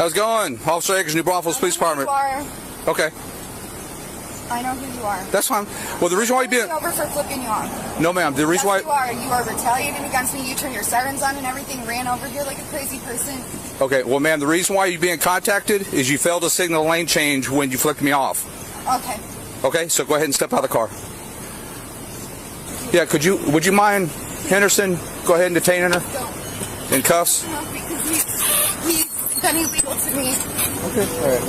How's it going? Officer Akers, New Braunfels Police Department. Okay. I know who you are. That's fine. Well, the reason why you being over for flipping you off. No, ma'am. The reason why you are retaliating against me. You turned your sirens on and everything. Ran over here like a crazy person. Okay. Well, ma'am, the reason why you're being contacted is you failed to signal lane change when you flicked me off. Okay. Okay. So go ahead and step out of the car. Yeah. Would you mind, Henderson? Go ahead and detain her. In cuffs. No, because he's been illegal to me. Okay. All right.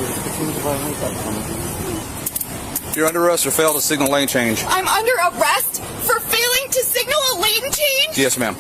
You're under arrest for failed to signal lane change. I'm under arrest for failing to signal a lane change? Yes, ma'am.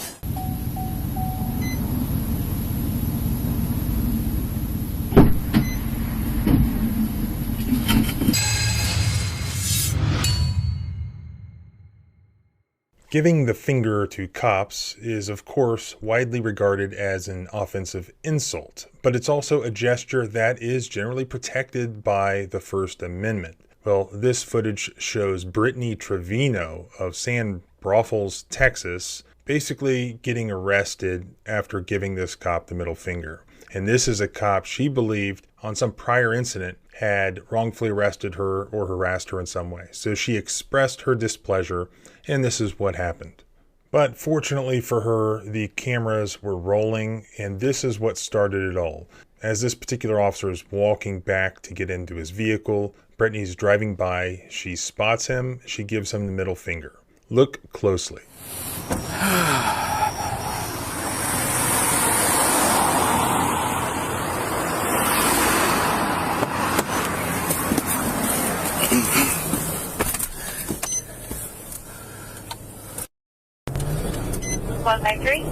Giving the finger to cops is, of course, widely regarded as an offensive insult, but it's also a gesture that is generally protected by the First Amendment. Well, this footage shows Brittany Trevino of San Braunfels, Texas, basically getting arrested after giving this cop the middle finger. And this is a cop she believed on some prior incident had wrongfully arrested her or harassed her in some way. So she expressed her displeasure, and this is what happened. But fortunately for her, the cameras were rolling, and this is what started it all. As this particular officer is walking back to get into his vehicle, Brittany's driving by, she spots him, she gives him the middle finger. Look closely. One by three.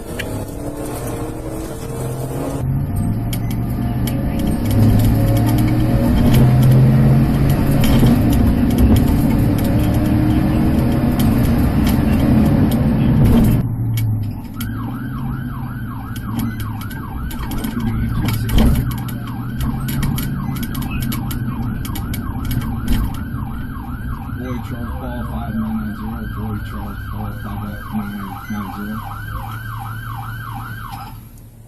Charles Paul 5990, Boy Charles Paul 5990.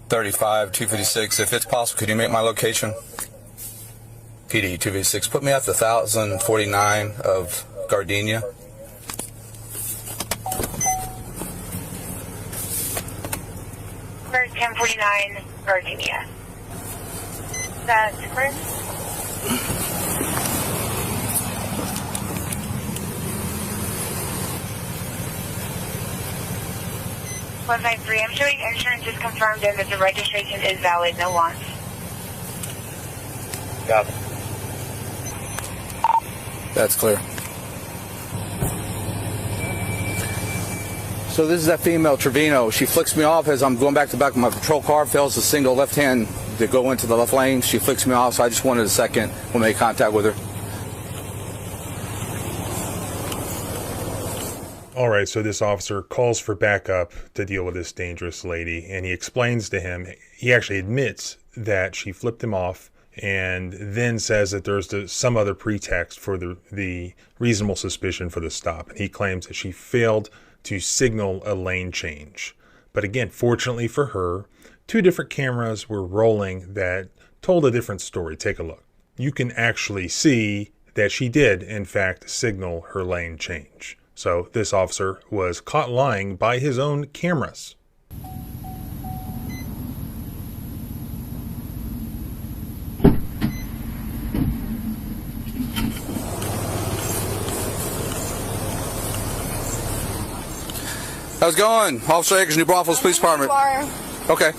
35-256. If it's possible, could you make my location? PD 256. Put me at the 1049 of Gardenia. First 1049 Gardenia. That's correct. One by three. I'm showing insurance is confirmed and that the registration is valid. No wants. Got it. That's clear. So this is that female, Trevino. She flicks me off as I'm going back to back of my patrol car, fails to signal left hand to go into the left lane. She flicks me off, so I just wanted a second when I made contact with her. All right, so this officer calls for backup to deal with this dangerous lady, and he explains to him, he actually admits that she flipped him off, and then says that there's some other pretext for the reasonable suspicion for the stop. And he claims that she failed to signal a lane change. But again, fortunately for her, two different cameras were rolling that told a different story. Take a look. You can actually see that she did, in fact, signal her lane change. So this officer was caught lying by his own cameras. How's it going? Officer Akers, New Braunfels Police Department. Okay.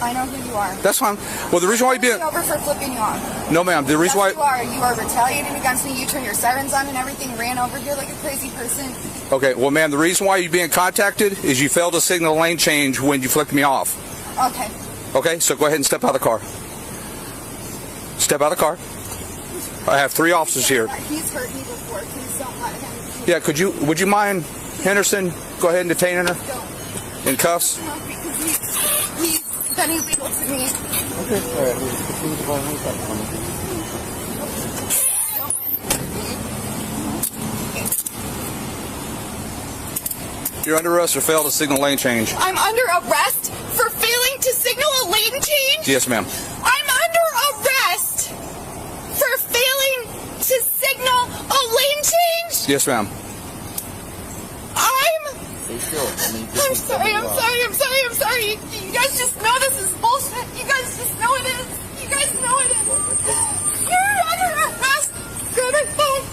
I know who you are. That's fine. Well, the reason why you being over for flipping you off. No, ma'am. The reason why you are retaliating against me. You turned your sirens on and everything. Ran over here like a crazy person. Okay. Well, ma'am, the reason why you're being contacted is you failed to signal lane change when you flicked me off. Okay. Okay. So go ahead and step out of the car. Step out of the car. I have 3 officers here. He's hurt me before. Please don't let him. Yeah. Would you mind, Henderson? Go ahead and detain her. Don't. In cuffs. No, because he's been illegal to me. Okay. All right. You're under arrest for failed to signal lane change. I'm under arrest for failing to signal a lane change? Yes, ma'am. I'm Yes, ma'am. Stay still. I'm sorry. You guys just know this is bullshit. You guys just know it is. You guys know it is. You're under arrest. Grab my phone.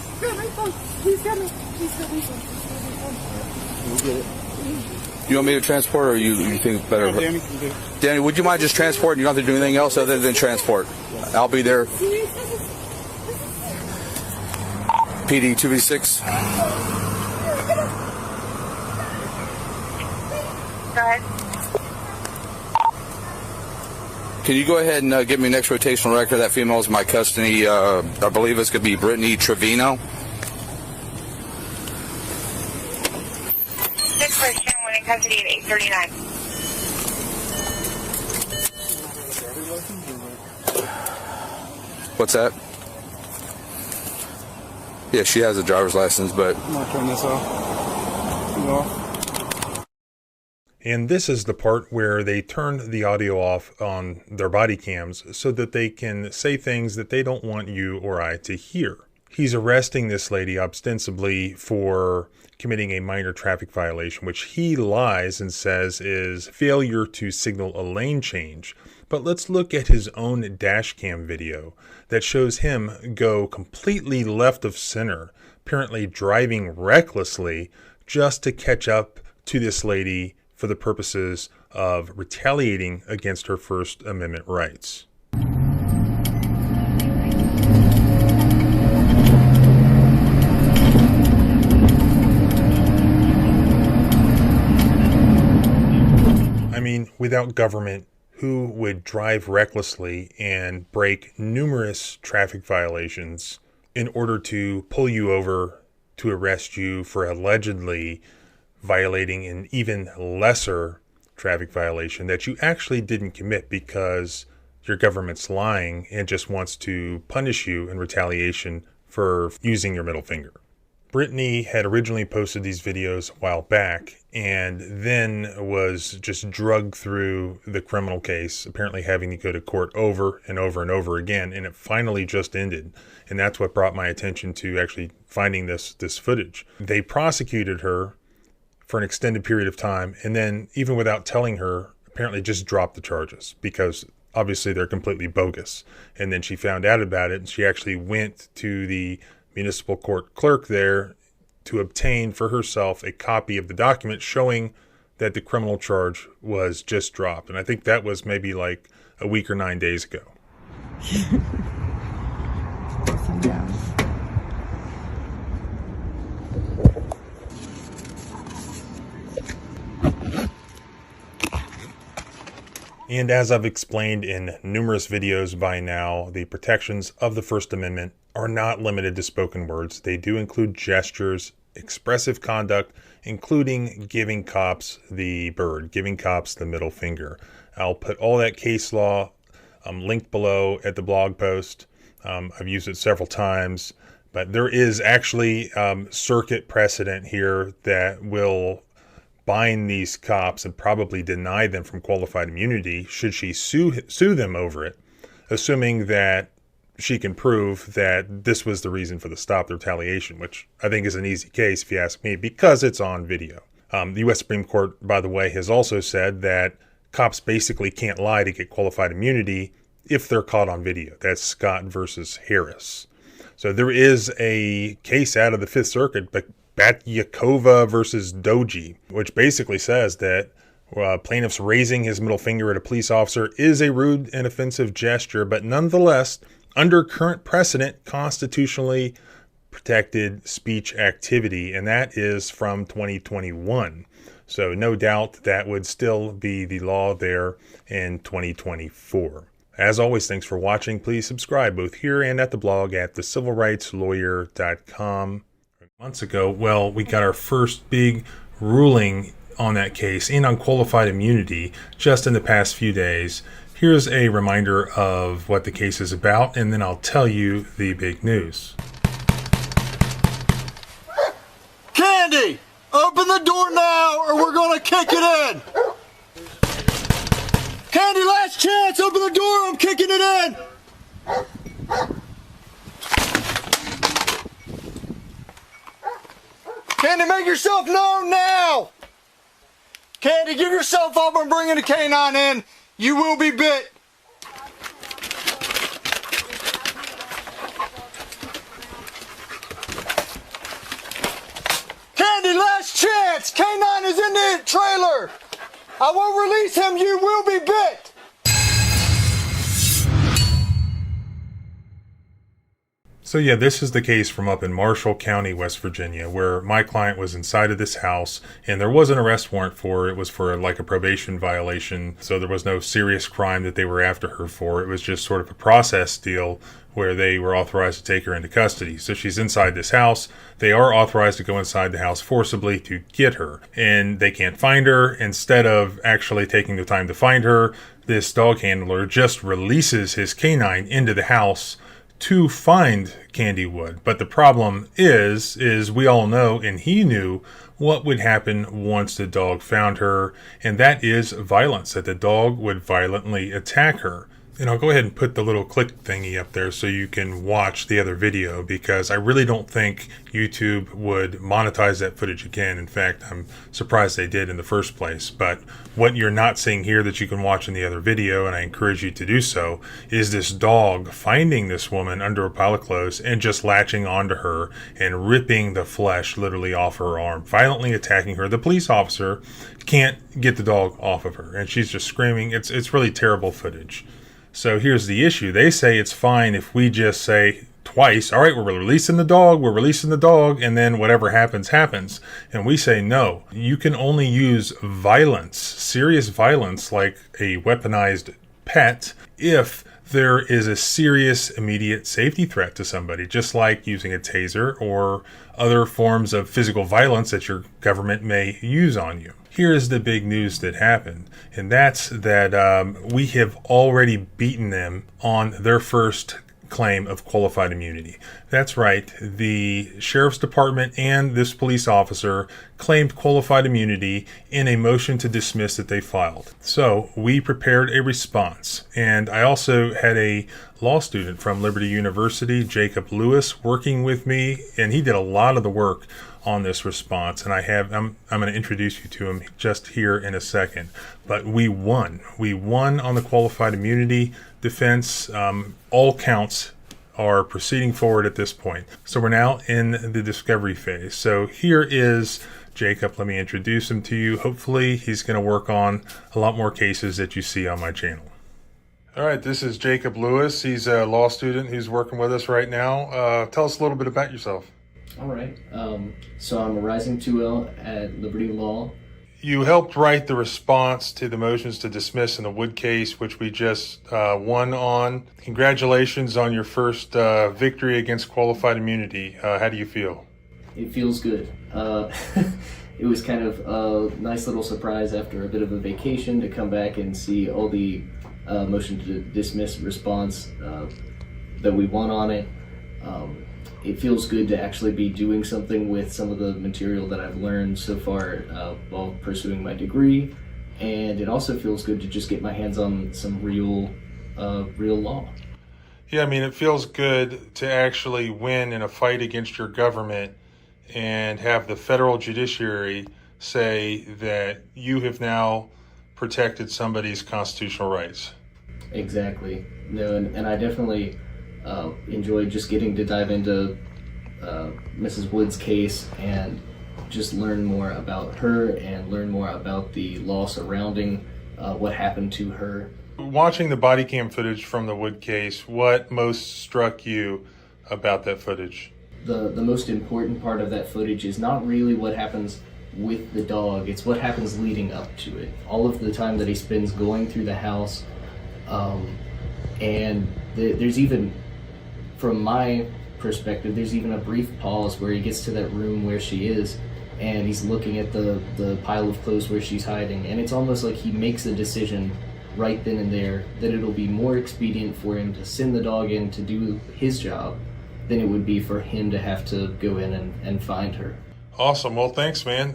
Please grab my phone. We'll get it. You want me to transport, or you think better? Danny can do it. Danny, would you mind just transporting? You don't have to do anything else other than transport. I'll be there. PD 2V6. Go ahead. Can you go ahead and give me next rotational record? That female is in my custody. I believe it's going to be Brittany Trevino. 6 when in custody at 8:39. What's that? Yeah, she has a driver's license, but I'm gonna turn this off. You off? And this is the part where they turn the audio off on their body cams so that they can say things that they don't want you or I to hear. He's arresting this lady ostensibly for committing a minor traffic violation, which he lies and says is failure to signal a lane change. But let's look at his own dash cam video that shows him go completely left of center, apparently driving recklessly just to catch up to this lady for the purposes of retaliating against her First Amendment rights. I mean, without government, who would drive recklessly and break numerous traffic violations in order to pull you over to arrest you for allegedly violating an even lesser traffic violation that you actually didn't commit because your government's lying and just wants to punish you in retaliation for using your middle finger? Brittany had originally posted these videos a while back and then was just drugged through the criminal case, apparently having to go to court over and over and over again, and it finally just ended. And that's what brought my attention to actually finding this footage. They prosecuted her for an extended period of time, and then even without telling her, apparently just dropped the charges because obviously they're completely bogus. And then she found out about it, and she actually went to the municipal court clerk there to obtain for herself a copy of the document showing that the criminal charge was just dropped. And I think that was maybe like a week or 9 days ago. And as I've explained in numerous videos by now, the protections of the First Amendment are not limited to spoken words. They do include gestures, expressive conduct, including giving cops the bird, giving cops the middle finger. I'll put all that case law linked below at the blog post. I've used it several times, but there is actually circuit precedent here that will bind these cops and probably deny them from qualified immunity should she sue them over it, assuming that she can prove that this was the reason for the stop, the retaliation, which I think is an easy case if you ask me, because it's on video. The U.S. Supreme Court, by the way, has also said that cops basically can't lie to get qualified immunity if they're caught on video. That's Scott versus Harris. So there is a case out of the Fifth Circuit, Batyakova versus Doji, which basically says that plaintiff's raising his middle finger at a police officer is a rude and offensive gesture, but nonetheless, under current precedent, constitutionally protected speech activity, and that is from 2021. So no doubt that would still be the law there in 2024. As always, thanks for watching. Please subscribe both here and at the blog at thecivilrightslawyer.com. Months ago, well, we got our first big ruling on that case and on qualified immunity just in the past few days. Here's a reminder of what the case is about, and then I'll tell you the big news. Candy, open the door now or we're going to kick it in. Candy, last chance, open the door, I'm kicking it in. Candy, make yourself known now! Candy, give yourself up. I'm bringing the canine in. You will be bit. Candy, last chance. Canine is in the trailer. I won't release him. You will be bit. So yeah, this is the case from up in Marshall County, West Virginia, where my client was inside of this house and there was an arrest warrant for her. It was for like a probation violation. So there was no serious crime that they were after her for. It was just sort of a process deal where they were authorized to take her into custody. So she's inside this house. They are authorized to go inside the house forcibly to get her, and they can't find her. Instead of actually taking the time to find her, this dog handler just releases his canine into the house to find Candy Wood. But the problem is we all know, and he knew, what would happen once the dog found her, and that is violence, that the dog would violently attack her. And I'll go ahead and put the little click thingy up there so you can watch the other video, because I really don't think YouTube would monetize that footage again. In fact, I'm surprised they did in the first place. But what you're not seeing here that you can watch in the other video, and I encourage you to do so, is this dog finding this woman under a pile of clothes and just latching onto her and ripping the flesh literally off her arm, violently attacking her. The police officer can't get the dog off of her, and she's just screaming. It's really terrible footage. So here's the issue. They say it's fine if we just say twice, all right, we're releasing the dog, and then whatever happens, happens. And we say no. You can only use violence, serious violence, like a weaponized pet, if there is a serious immediate safety threat to somebody, just like using a taser or other forms of physical violence that your government may use on you. Here's the big news that happened, and that's that we have already beaten them on their first claim of qualified immunity. That's right, the sheriff's department and this police officer claimed qualified immunity in a motion to dismiss that they filed. So we prepared a response, and I also had a law student from Liberty University, Jacob Lewis, working with me, and he did a lot of the work on this response, and I'm going to introduce you to him just here in a second. But we won on the qualified immunity defense. All counts are proceeding forward at this point. So we're now in the discovery phase. So here is Jacob. Let me introduce him to you. Hopefully he's going to work on a lot more cases that you see on my channel. All right, this is Jacob Lewis. He's a law student who's working with us right now. Tell us a little bit about yourself. All right. So I'm a rising 2L at Liberty Law. You helped write the response to the motions to dismiss in the Wood case, which we just won on. Congratulations on your first victory against qualified immunity. How do you feel? It feels good. It was kind of a nice little surprise after a bit of a vacation to come back and see all the motion to dismiss response that we won on it. It feels good to actually be doing something with some of the material that I've learned so far while pursuing my degree, and it also feels good to just get my hands on some real law. Yeah, I mean, it feels good to actually win in a fight against your government and have the federal judiciary say that you have now protected somebody's constitutional rights. Exactly. No, and I definitely enjoyed just getting to dive into Mrs. Wood's case and just learn more about her and learn more about the law surrounding what happened to her. Watching the body cam footage from the Wood case, what most struck you about that footage? The most important part of that footage is not really what happens with the dog, it's what happens leading up to it. All of the time that he spends going through the house, and there's even, from my perspective, there's even a brief pause where he gets to that room where she is and he's looking at the pile of clothes where she's hiding, and it's almost like he makes a decision right then and there that it'll be more expedient for him to send the dog in to do his job than it would be for him to have to go in and find her. Awesome. Well, thanks, man.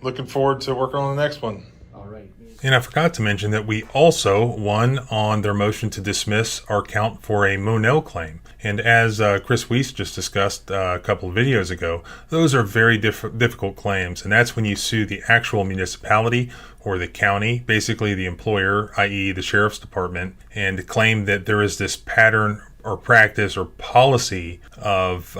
Looking forward to working on the next one. All right. And I forgot to mention that we also won on their motion to dismiss our count for a Monell claim. And as Chris Weiss just discussed a couple of videos ago, those are very difficult claims. And that's when you sue the actual municipality or the county, basically the employer, i.e. the sheriff's department, and claim that there is this pattern or practice or policy of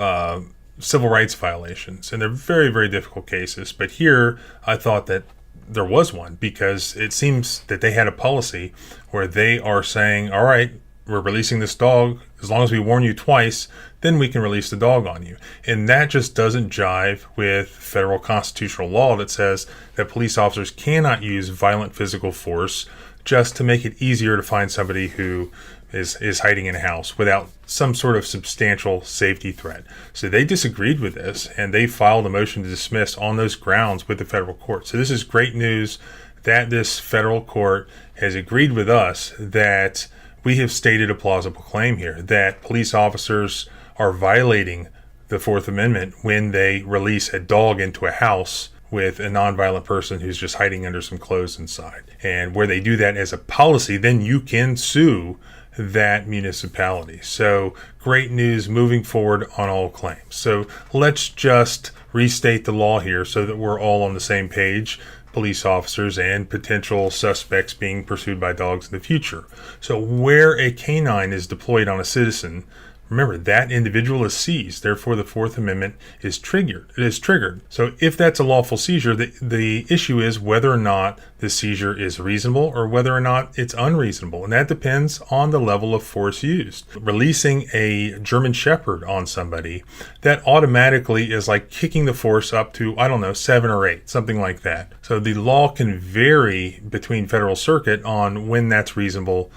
civil rights violations. And they're very, very difficult cases. But here, I thought that there was one, because it seems that they had a policy where they are saying, all right, we're releasing this dog. As long as we warn you twice, then we can release the dog on you. And that just doesn't jive with federal constitutional law that says that police officers cannot use violent physical force just to make it easier to find somebody who is hiding in a house without some sort of substantial safety threat. So they disagreed with this, and they filed a motion to dismiss on those grounds with the federal court. So this is great news that this federal court has agreed with us that we have stated a plausible claim here, that police officers are violating the Fourth Amendment when they release a dog into a house with a nonviolent person who's just hiding under some clothes inside. And where they do that as a policy, then you can sue that municipality. So great news moving forward on all claims. So let's just restate the law here so that we're all on the same page, police officers and potential suspects being pursued by dogs in the future. So where a canine is deployed on a citizen, remember, that individual is seized. Therefore, the Fourth Amendment is triggered. It is triggered. So if that's a lawful seizure, the issue is whether or not the seizure is reasonable or whether or not it's unreasonable. And that depends on the level of force used. Releasing a German Shepherd on somebody, that automatically is like kicking the force up to, 7 or 8, something like that. So the law can vary between federal circuit on when that's reasonable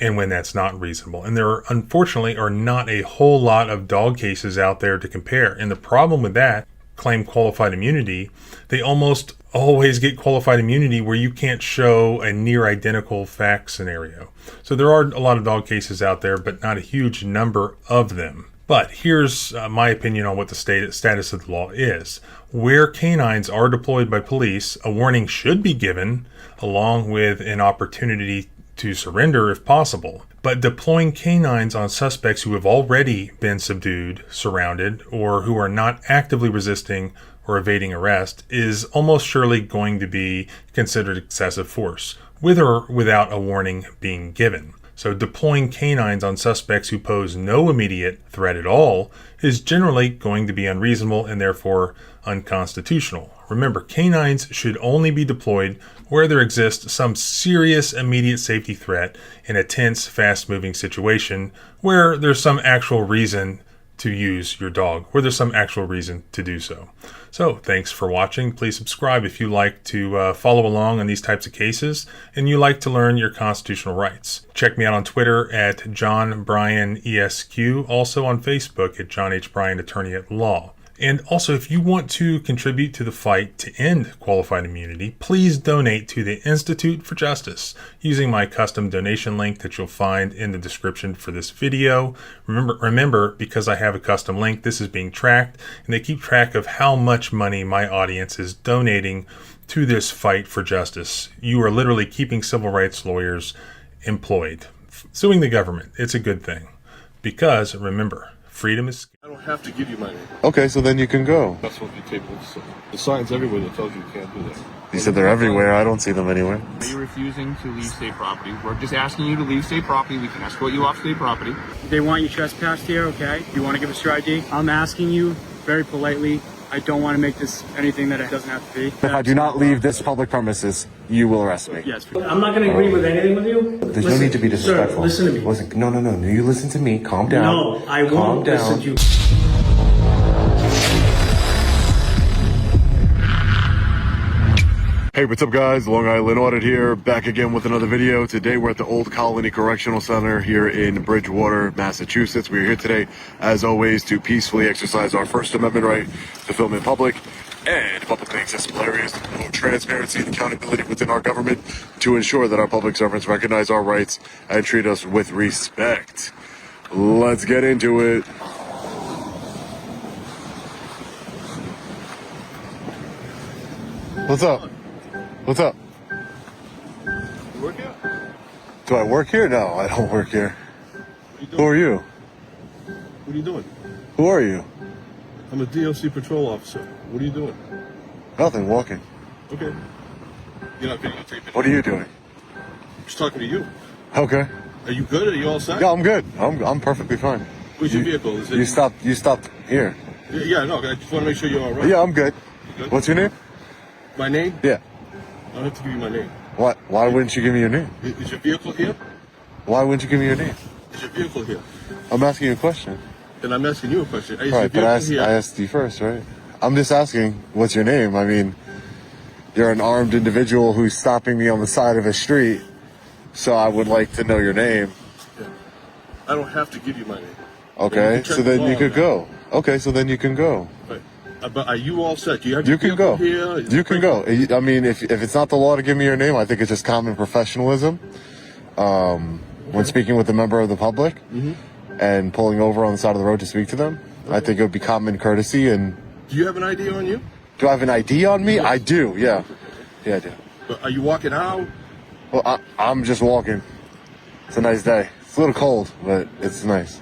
and when that's not reasonable. And there unfortunately are not a whole lot of dog cases out there to compare. And the problem with that, claim qualified immunity, they almost always get qualified immunity where you can't show a near identical fact scenario. So there are a lot of dog cases out there, but not a huge number of them. But here's my opinion on what the status of the law is. Where canines are deployed by police, a warning should be given along with an opportunity to surrender if possible. But deploying canines on suspects who have already been subdued, surrounded, or who are not actively resisting or evading arrest is almost surely going to be considered excessive force, with or without a warning being given. So deploying canines on suspects who pose no immediate threat at all is generally going to be unreasonable and therefore unconstitutional. Remember, canines should only be deployed where there exists some serious immediate safety threat in a tense, fast-moving situation where there's some actual reason to use your dog, where there's some actual reason to do so. So thanks for watching. Please subscribe if you like to follow along on these types of cases and you like to learn your constitutional rights. Check me out on Twitter at John Bryan ESQ, also on Facebook at John H. Bryan Attorney at Law. And also, if you want to contribute to the fight to end qualified immunity, please donate to the Institute for Justice using my custom donation link that you'll find in the description for this video. Remember, because I have a custom link, this is being tracked, and they keep track of how much money my audience is donating to this fight for justice. You are literally keeping civil rights lawyers employed. Suing the government, it's a good thing. Because, remember, freedom is... I don't have to give you my name. Okay, so then you can go. That's what you take. The signs everywhere that tells you can't do that. You said they're everywhere. I don't see them anywhere. Are you refusing to leave state property? We're just asking you to leave state property. We can escort you off state property. They want you trespassed here, okay? You want to give us your ID? I'm asking you very politely. I don't want to make this anything that it doesn't have to be. If I do not leave this public premises, you will arrest me. Yes. I'm not going to agree with anything with you. There's no need to be disrespectful. Sir, listen to me. Listen, no. You listen to me. Calm down. No, I won't listen to you. Hey, what's up guys? Long Island Audit here, back again with another video. Today we're at the Old Colony Correctional Center here in Bridgewater, Massachusetts. We're here today, as always, to peacefully exercise our First Amendment right to film in public and publicly accessible areas to promote transparency and accountability within our government to ensure that our public servants recognize our rights and treat us with respect. Let's get into it. What's up? What's up? You work here? Do I work here? No, I don't work here. Who are you? What are you doing? Who are you? I'm a DOC patrol officer. What are you doing? Nothing, walking. Okay. You're not videotaping. What are you doing? I'm just talking to you. Okay. Are you good? Are you all set? Yeah, I'm good. I'm perfectly fine. Where's your vehicle? Is it? You stopped here. Yeah, no, I just want to make sure you're all right. Yeah, I'm good. Good? What's your name? My name? Yeah. I don't have to give you my name. What? Why wouldn't you give me your name? Is your vehicle here? Why wouldn't you give me your name? Is your vehicle here? I'm asking you a question. Then I'm asking you a question. Is Right, your but vehicle I here? asked you first, right? I'm just asking, what's your name? I mean, you're an armed individual who's stopping me on the side of a street, so I would like to know your name. Yeah. I don't have to give you my name. Okay, check so then the you law could now. go. Okay, so then you can go. Right. But are you all set? Do you have You your can vehicle go. here? Is You it can go. I mean, if it's not the law to give me your name, I think it's just common professionalism. When speaking with a member of the public and pulling over on the side of the road to speak to them, I think it would be common courtesy. And Do you have an ID on you? do I have an ID on me? I do. Yeah, yeah, I do. But are you walking out? Well, I'm just walking. It's a nice day. It's a little cold, but it's nice.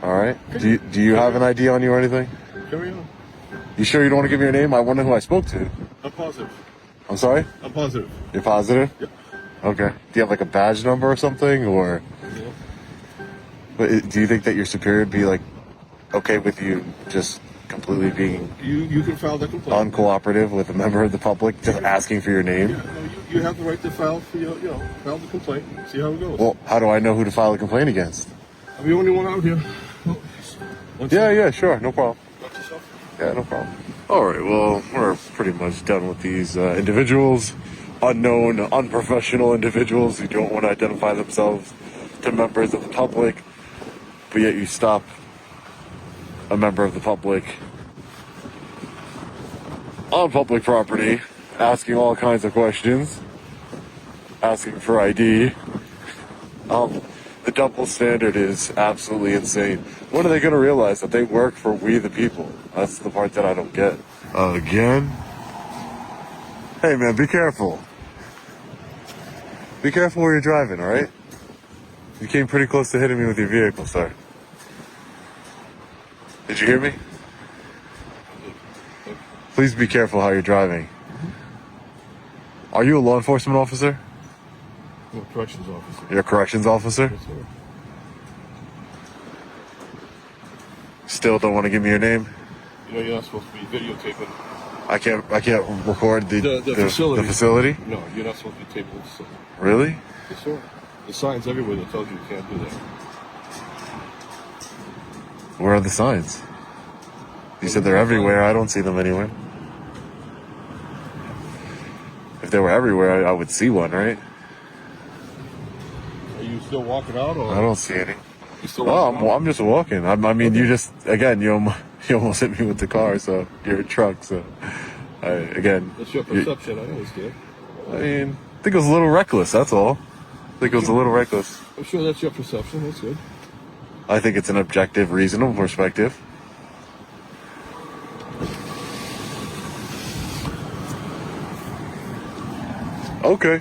All right. Do you have an ID on you or anything? Carry on. You sure you don't want to give me your name? I wonder who I spoke to. I'm positive. I'm sorry? I'm positive. You're positive? Yeah. Okay. Do you have like a badge number or something, or? Yeah. But do you think that your superior would be like okay with you just completely being You can file the complaint. uncooperative with a member of the public just asking for your name? Yeah, no, you have the right to file for your, file the complaint. See how it goes. Well, how do I know who to file a complaint against? I'm the only one out here. Yeah, sure, no problem. Got yourself? Yeah, no problem. All right, well, we're pretty much done with these individuals, unknown, unprofessional individuals who don't want to identify themselves to members of the public, but yet you stop a member of the public on public property, asking all kinds of questions, asking for ID. The double standard is absolutely insane. When are they going to realize that they work for we the people? That's the part that I don't get. Again? Hey man, be careful. Be careful where you're driving, alright? You came pretty close to hitting me with your vehicle, sir. Did you hear me? Please be careful how you're driving. Are you a law enforcement officer? I'm a corrections officer. You're a corrections officer? Yes, sir. Still don't want to give me your name? You know you're not supposed to be videotaping. I can't record the facility. The facility? No, you're not supposed to be taping the facility. Really? Yes, sir. There's signs everywhere that tells you can't do that. Where are the signs? You said they're everywhere. I don't see them anywhere. If they were everywhere, I would see one, right? Are you still walking out, or? I don't see any. You still No, walking out? I'm just walking. I mean, you just, again, you almost hit me with the car, so you're a truck, so, again. That's your perception, I understand. I mean, I think it was a little reckless, that's all. I think it was a little reckless. I'm sure that's your perception, that's good. I think it's an objective, reasonable perspective. Okay.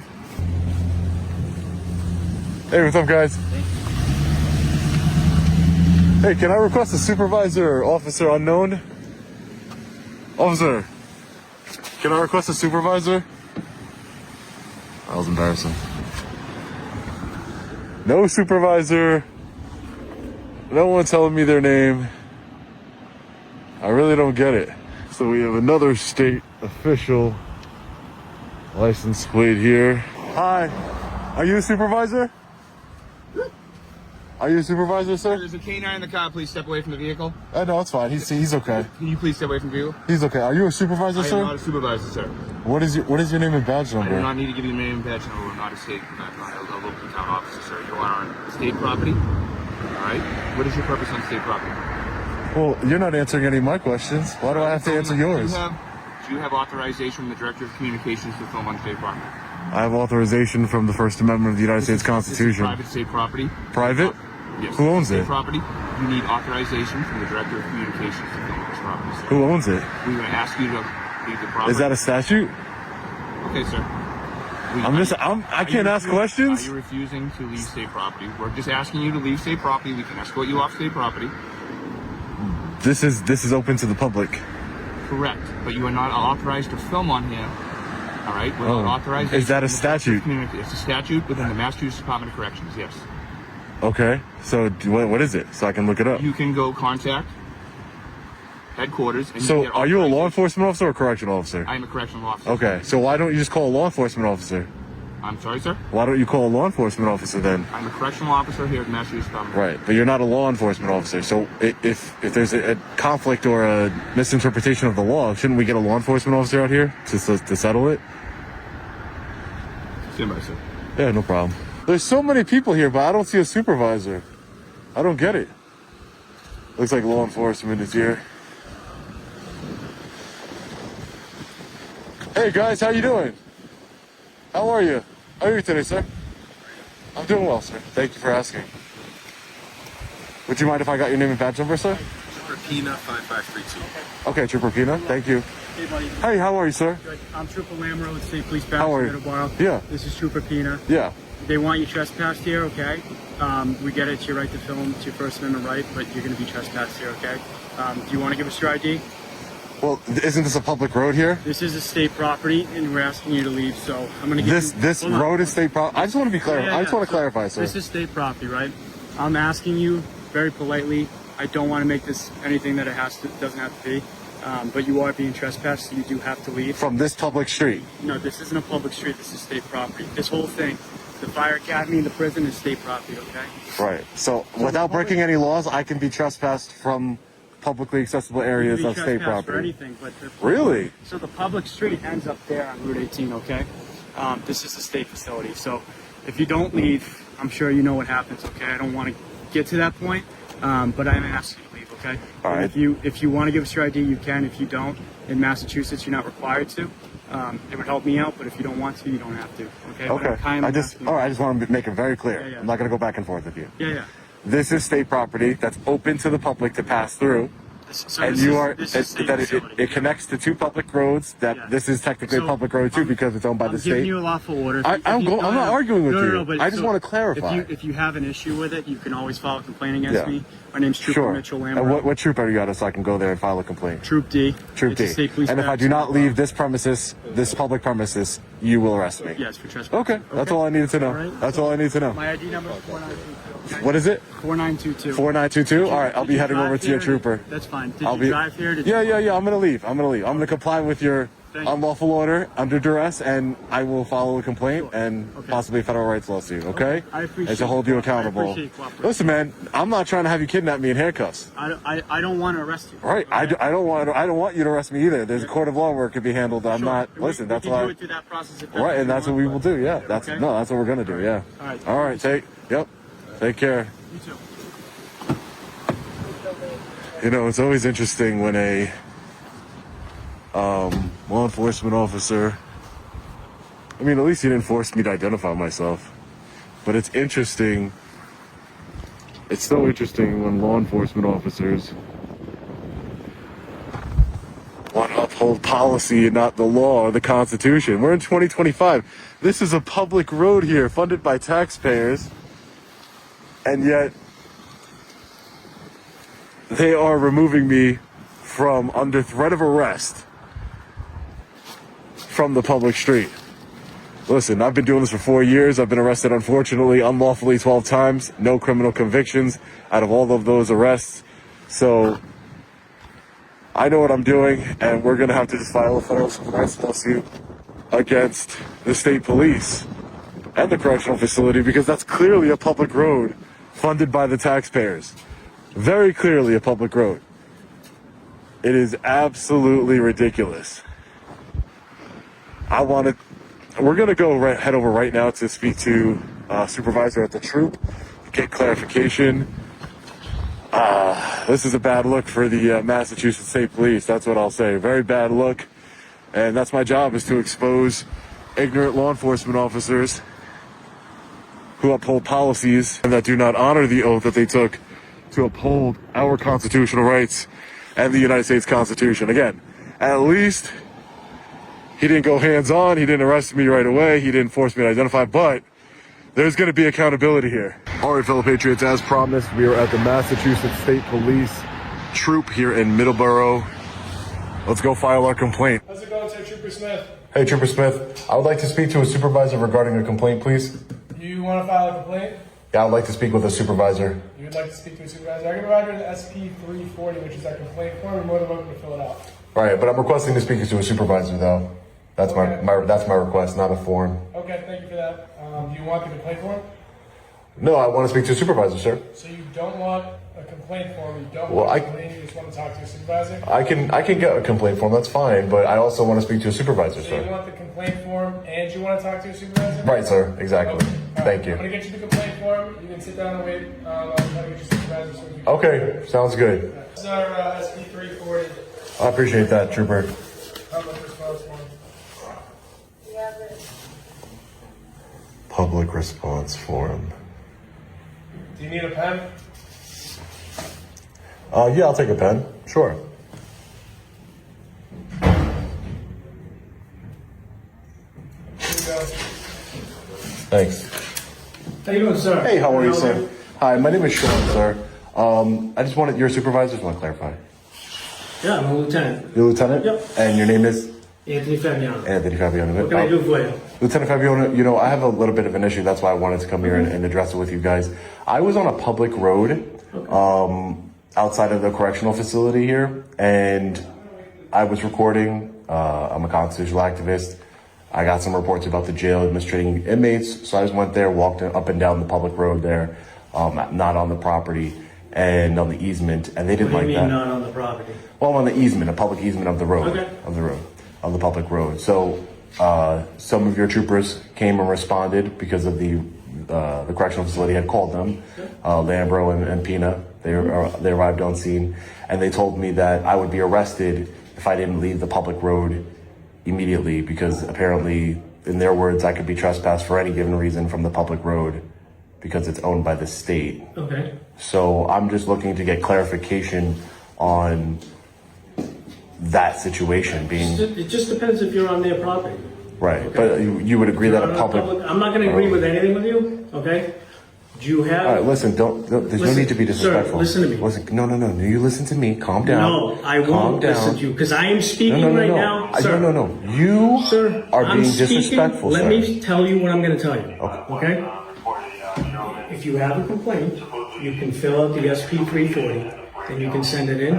Hey, what's up, guys? Hey, can I request a supervisor or officer unknown? Officer, can I request a supervisor? That was embarrassing. No supervisor. No one telling me their name. I really don't get it. So we have another state official license plate here. Hi, are you a supervisor? Are you a supervisor, sir? There's a canine in the car. Please step away from the vehicle. No, it's fine. He's okay. Can you please step away from the vehicle? He's okay. Are you a supervisor, I sir? am not a supervisor, sir. What is your name and badge I number? do not need to give you the name and badge number. We're not a state, not a local town officer, sir. You are on state property. All right. What is your purpose on state property? Well, you're not answering any of my questions. Why do I have to answer yours? Do you have authorization from the Director of Communications to film on state property? I have authorization from the First Amendment of the United States This Constitution. is private state property. Private? Yes. Who owns state it? Property. You need authorization from the Director of Communications to film on this property, sir. Who owns it? We're going to ask you to leave the property. Is that a statute? Okay, sir. I can't ask questions. Are you refusing to leave state property? We're just asking you to leave state property. We can escort you off state property. This is open to the public. Correct, but you are not authorized to film on here. All right, without authorization. Is that a statute? It's a statute within the Massachusetts Department of Corrections. Yes. Okay, so what is it? So I can look it up. You can go contact headquarters. And So are you a law enforcement officer or a correctional officer? I am a correctional officer. Okay, so why don't you just call a law enforcement officer? I'm sorry, sir? Why don't you call a law enforcement officer then? I'm a correctional officer here at Massachusetts Department. Right, but you're not a law enforcement officer. So if there's a conflict or a misinterpretation of the law, shouldn't we get a law enforcement officer out here to settle it? Stand by, sir. Yeah, no problem. There's so many people here, but I don't see a supervisor. I don't get it. Looks like law enforcement is here. Hey guys, how you doing? How are you? How are you today, sir? I'm doing well, sir. Thank you for asking. Would you mind if I got your name and badge number, sir? Trooper Pina 5532. Okay, Trooper Pina. Thank you. Hey, buddy. Hey, how are you, sir? Good. I'm Trooper Lamro with State Police How are you? Middleborough. Yeah. This is Trooper Pina. Yeah. They want you trespassed here, okay? We get it, it's your right to film, it's your First Amendment right, but you're going to be trespassed here, okay? Do you want to give us your ID? Well, isn't this a public road here? This is a state property, and we're asking you to leave, so I'm going to give This road is state property? I just want to be clear. I just want to clarify, sir. This is state property, right? I'm asking you very politely. I don't want to make this anything that it doesn't have to be, but you are being trespassed, so you do have to leave. From this public street? No, this isn't a public street. This is state property. This whole thing, the fire academy, the prison is state property, okay? Right. So without breaking any laws, I can be trespassed from publicly accessible areas of state property. For anything, but Really? So the public street ends up there on Route 18, okay? This is a state facility, so if you don't leave, I'm sure you know what happens, okay? I don't want to get to that point, but I'm asking you to leave, okay? All right. If you want to give us your ID, you can. If you don't, in Massachusetts, you're not required to. It would help me out, but if you don't want to, you don't have to, okay? Okay. I just want to make it very clear. Yeah. I'm not going to go back and forth with you. Yeah. This is state property that's open to the public to pass through. It connects to two public roads. This is technically a public road too because it's owned by the state. I'm giving you a lawful order. I'm not arguing with you. But I just want to clarify. If you have an issue with it, you can always file a complaint against me. My name's Trooper Mitchell Lamb. And what troop are you at so I can go there and file a complaint? Troop D. Troop D. And if I do not leave this public premises, you will arrest me. Yes, for trespassing. Okay. That's all I needed to know. That's all I need to know. My ID number is 4922. What is it? 4922. 4922? All right, I'll be heading over to your trooper. That's fine. Did you drive here? Yeah. I'm going to leave. I'm going to comply with your unlawful order under duress, and I will follow a complaint and possibly a federal rights lawsuit, okay? I appreciate and to hold you accountable. Listen, man, I'm not trying to have you kidnap me in handcuffs. I don't want to arrest you. Right. Okay? I don't want you to arrest me either. There's a court of law where it could be handled. I'm not. Listen, that's why. Do it through that process. Right, and that's what we will do. Yeah. That's what we're gonna do. Yeah. All right. Take care. You too. You know, it's always interesting when a law enforcement officer, I mean, at least he didn't force me to identify myself, but it's interesting, it's so interesting when law enforcement officers want to uphold policy and not the law or the Constitution. We're in 2025. This is a public road here funded by taxpayers, and yet they are removing me from under threat of arrest from the public street. Listen, I've been doing this for 4 years. I've been arrested, unfortunately, unlawfully 12 times. No criminal convictions out of all of those arrests. So I know what I'm doing, and we're going to have to just file a federal civil rights lawsuit against the state police and the correctional facility because that's clearly a public road funded by the taxpayers. Very clearly a public road. It is absolutely ridiculous. We're going to head over right now to speak to supervisor at the troop, get clarification. This is a bad look for the Massachusetts State Police. That's what I'll say. Very bad look. And that's my job, is to expose ignorant law enforcement officers who uphold policies and that do not honor the oath that they took to uphold our constitutional rights and the United States Constitution. Again, at least He didn't go hands-on. He didn't arrest me right away. He didn't force me to identify, but there's going to be accountability here. All right, fellow patriots, as promised, we are at the Massachusetts State Police Troop here in Middleborough. Let's go file our complaint. How's it going, Sir Trooper Smith? Hey, Trooper Smith. I would like to speak to a supervisor regarding a complaint, please. You want to file a complaint? Yeah, I'd like to speak with a supervisor. You would like to speak to a supervisor? I can provide you the SP-340, which is our complaint form. You're more than welcome to fill it out. All right, but I'm requesting to speak to a supervisor, though. That's that's my request, not a form. Okay, thank you for that. Do you want the complaint form? No, I want to speak to a supervisor, sir. So you don't want a complaint form, you don't Well, want a complaint, you just want to talk to a supervisor? I can get a complaint form, that's fine, but I also want to speak to a supervisor, So sir. you want the complaint form and you want to talk to a supervisor? Right, sir, exactly. Okay. All Thank right. you. I'm going to get you the complaint form. You can sit down and wait. I'll try to get you supervisor. So you Okay, sounds good. This is our SP-340. I appreciate that, Trooper. Public response form. Public response form. Do you need a pen? Yeah, I'll take a pen. Sure. Thanks. How you doing, sir? Hey, how are you, sir? Hi, my name is Sean, sir. I just wanted your supervisor. Just want to clarify. Yeah, I'm a lieutenant. You're lieutenant? Yep. And your name is? Anthony Fabiano. Anthony Fabiano. What can I do for you? Lieutenant Fabiano, you know, I have a little bit of an issue. That's why I wanted to come here and address it with you guys. I was on a public road outside of the correctional facility here, and I was recording. I'm a constitutional activist. I got some reports about the jail mistreating inmates, so I just went there, walked up and down the public road there, not on the property and on the easement, and they didn't What do like you mean that. not on the property? Well, on the easement, a public easement of the road, Okay. of the public road. So some of your troopers came and responded because of the correctional facility had called them, Lambro and Pina. They arrived on scene, and they told me that I would be arrested if I didn't leave the public road immediately, because apparently, in their words, I could be trespassed for any given reason from the public road because it's owned by the state. Okay. So I'm just looking to get clarification on that situation being It just depends if you're on their property. right. But you would agree that a public. I'm not going to agree with anything with you, okay? Do you have... All right, listen, there's no need to be disrespectful. Sir, listen to me. Listen, no, you listen to me, calm down. No, I Calm won't down. listen to you, because I am speaking right now. Sir, No. You sir, are I'm being speaking. disrespectful, Let sir. me tell you what I'm going to tell you, okay? If you have a complaint, you can fill out the SP-340, and you can send it in.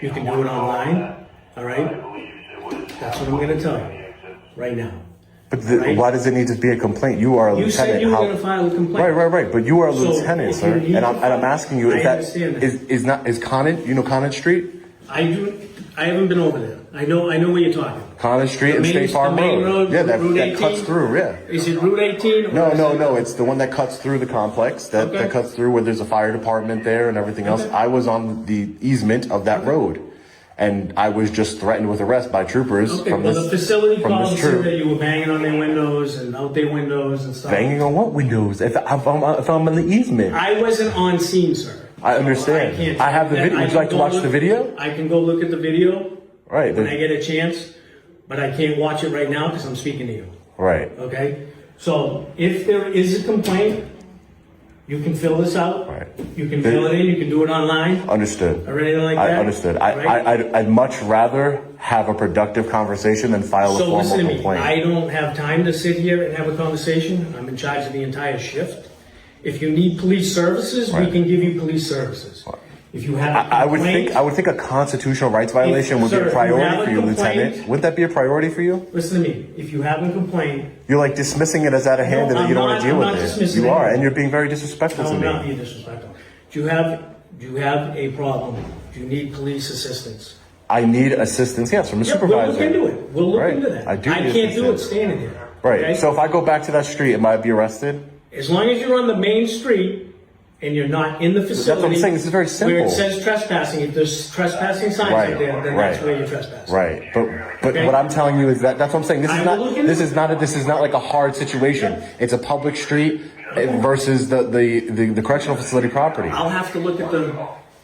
You can do it online, all right? That's what I'm going to tell you right now. But why does it need to be a complaint? You are a You lieutenant. said you were going to file a complaint. Right. But you are a So, lieutenant, if sir. you need And to I'm asking you, I is that understand that. is Conant? You know Conant Street? I haven't been over there. I know where you're talking. Conant Street The and main- State Farm the main road, Yeah, that Route 18? cuts through. Yeah. Is it Route 18? or is it- No. It's the one that cuts through the complex. That Okay. cuts through where there's a fire department there and everything else. I was on the easement of that road, and I was just threatened with arrest by troopers Okay, from well, this the facility from called this and said troop. that you were banging on their windows and out their windows and stuff. Banging on what windows? If I'm in the easement, I wasn't on scene, sir. I understand. So can't I have the tell you video. that. Would you like to I can watch go the look- video? I can go look at the video Right. when I get a chance, but I can't watch it right now because I'm speaking to you. Right. Okay? So if there is a complaint, you can fill this out. Right. You can fill it in. You can do it online. Understood. Or anything like I that. understood. Right? I'd much rather have a productive conversation than file a So formal listen to me, complaint. I don't have time to sit here and have a conversation. I'm in charge of the entire shift. If you need police services, we Right. can give you police services. If you have a I would complaint, think a constitutional rights violation would be sir, a if you have priority a for you, complaint- Lieutenant. Wouldn't that be a priority for you? listen to me, if you have a complaint, You're like dismissing it as out of hand and that you don't want to deal I'm with not it. dismissing You are, anything. and you're being very disrespectful no, to I'm not me. being disrespectful. Do you have a problem? Do you need police assistance? I need assistance, yes, from a Yeah, supervisor. we'll look into it. We'll look Right. into that. I do need can't do it assistance. standing here. Right. okay? So if I go back to that street, am I be arrested? As long as you're on the main street and you're not in the facility. what I'm saying. This is very Where simple. it says trespassing, if there's trespassing signs Right, up there, then right. that's where you're trespassing. Right. But Okay. what I'm telling you is that's what I'm saying. This I is will not look into this it. is not this is not like a hard situation. It's a public street versus the correctional facility property. I'll have to look at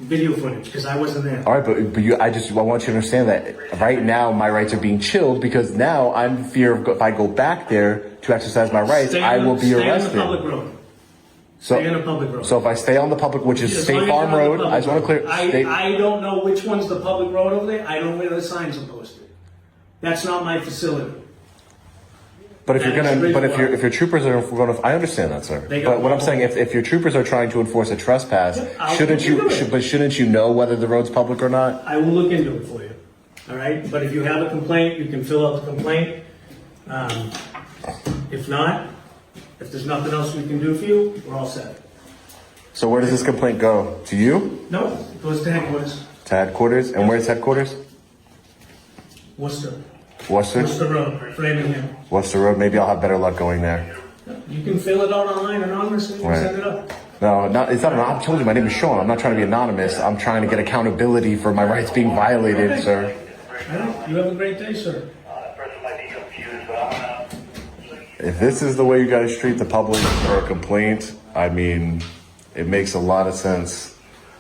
video footage, because I wasn't there. All right, but I want you to understand that right now my rights are being chilled because now I'm in fear of if I go back there to exercise my rights, I will be arrested. Stay on the public road. So, stay on the public road. So if I stay on the public, which is State Farm Road, I just want to clear. I don't know which one's the public road over there. I don't know where the signs are posted. That's not my facility. But if your troopers are going to, I understand that, sir. But what I'm saying, if your troopers are trying to enforce a trespass, shouldn't you know whether the road's public or not? I will look into it for you. All right. But if you have a complaint, you can fill out the complaint. If not, if there's nothing else we can do for you, we're all set. So where does this complaint go? To you? No, it goes to headquarters. To headquarters? And where's headquarters? Worcester. Worcester? Worcester Road, Framingham. Worcester Road. Maybe I'll have better luck going there. You can fill it out online anonymously and send it up. No, it's not. I told you my name is Sean. I'm not trying to be anonymous. I'm trying to get accountability for my rights being violated, Okay. sir. All right. You have a great day, sir. If this is the way you guys treat the public or a complaint, I mean, it makes a lot of sense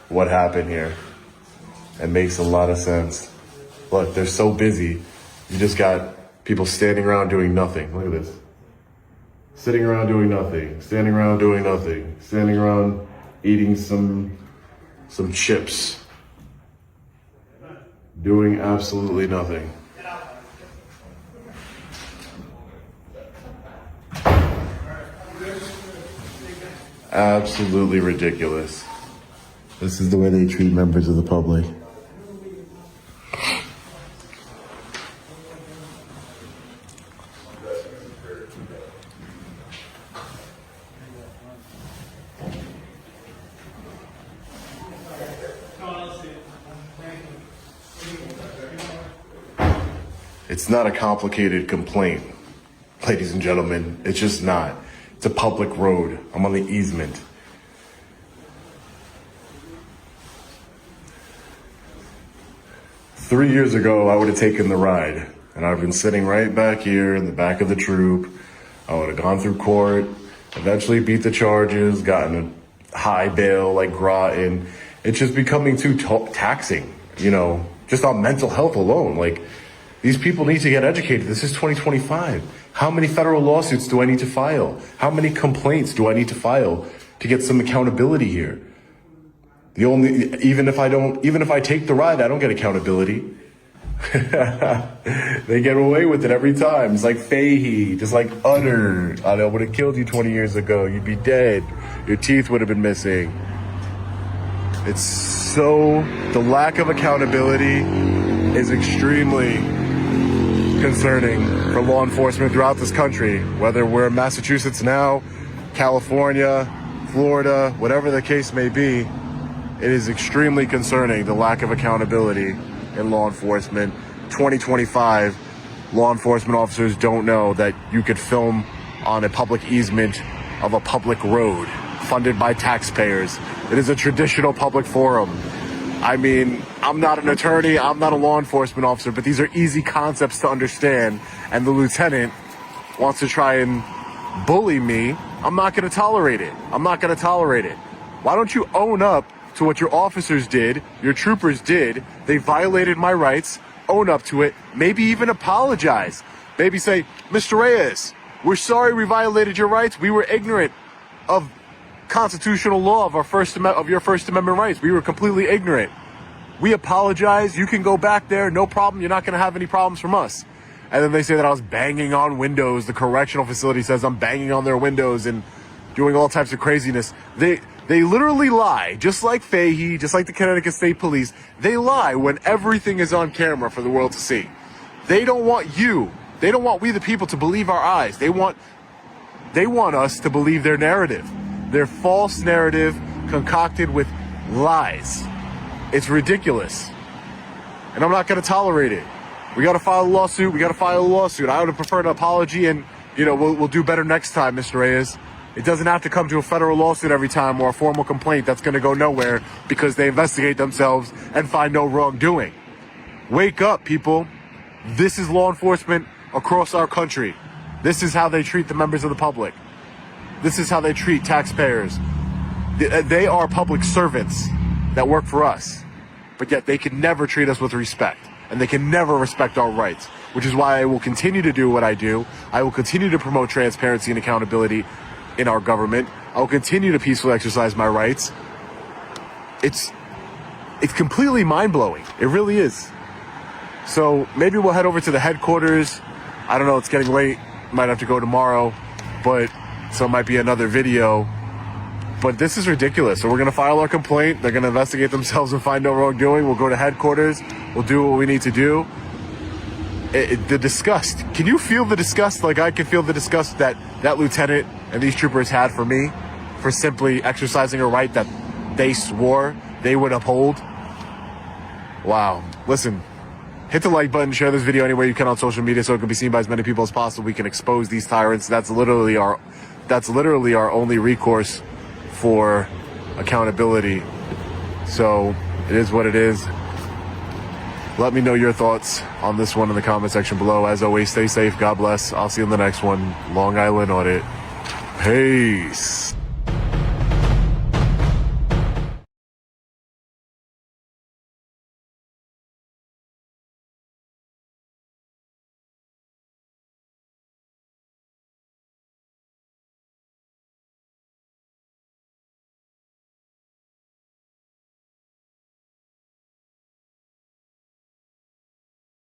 what happened here. It makes a lot of sense. Look, they're so busy. You just got people standing around doing nothing. Look at this. Sitting around doing nothing. Standing around doing nothing. Standing around eating some chips. Doing absolutely nothing. Absolutely ridiculous. This is the way they treat members of the public. It's not a complicated complaint, ladies and gentlemen. It's just not. It's a public road. I'm on the easement. Three years ago, I would have taken the ride, and I've been sitting right back here in the back of the troop. I would have gone through court, eventually beat the charges, gotten a high bail like Groton. It's just becoming too taxing, you know, just on mental health alone. Like, these people need to get educated. This is 2025. How many federal lawsuits do I need to file? How many complaints do I need to file to get some accountability here? Even if I take the ride, I don't get accountability. They get away with it every time. It's like Fahey, just like Utter. I would have killed you 20 years ago. You'd be dead. Your teeth would have been missing. It's so, the lack of accountability is extremely concerning for law enforcement throughout this country, whether we're in Massachusetts now, California, Florida, whatever the case may be. It is extremely concerning, the lack of accountability in law enforcement. 2025, law enforcement officers don't know that you could film on a public easement of a public road funded by taxpayers. It is a traditional public forum. I mean, I'm not an attorney, I'm not a law enforcement officer, but these are easy concepts to understand, and the lieutenant wants to try and bully me. I'm not going to tolerate it. I'm not going to tolerate it. Why don't you own up to what your officers did, your troopers did? They violated my rights. Own up to it. Maybe even apologize. Maybe say, Mr. Reyes, we're sorry we violated your rights. We were ignorant of constitutional law of your First Amendment rights. We were completely ignorant. We apologize. You can go back there. No problem. You're not going to have any problems from us. And then they say that I was banging on windows. The correctional facility says I'm banging on their windows and doing all types of craziness. They literally lie, just like Fahey, just like the Connecticut State Police. They lie when everything is on camera for the world to see. They don't want you. They don't want we the people to believe our eyes. They want us to believe their narrative. Their false narrative concocted with lies. It's ridiculous. And I'm not going to tolerate it. We got to file a lawsuit. I would have preferred an apology, and, you know, we'll do better next time, Mr. Reyes. It doesn't have to come to a federal lawsuit every time or a formal complaint that's going to go nowhere because they investigate themselves and find no wrongdoing. Wake up, people. This is law enforcement across our country. This is how they treat the members of the public. This is how they treat taxpayers. They are public servants. that work for us, but yet they can never treat us with respect, and they can never respect our rights, which is why I will continue to do what I do. I will continue to promote transparency and accountability in our government. I will continue to peacefully exercise my rights. It's completely mind-blowing. It really is. So maybe we'll head over to the headquarters. I don't know, it's getting late. Might have to go tomorrow, so it might be another video. But this is ridiculous. So we're going to file our complaint. They're going to investigate themselves and find no wrongdoing. We'll go to headquarters. We'll do what we need to do. The disgust. Can you feel the disgust? Like I can feel the disgust that lieutenant and these troopers had for me for simply exercising a right that they swore they would uphold. Wow. Listen, hit the like button, share this video any way you can on social media so it can be seen by as many people as possible. We can expose these tyrants. That's literally our only recourse for accountability. So it is what it is. Let me know your thoughts on this one in the comment section below. As always, stay safe. God bless. I'll see you in the next one. Long Island Audit. Peace.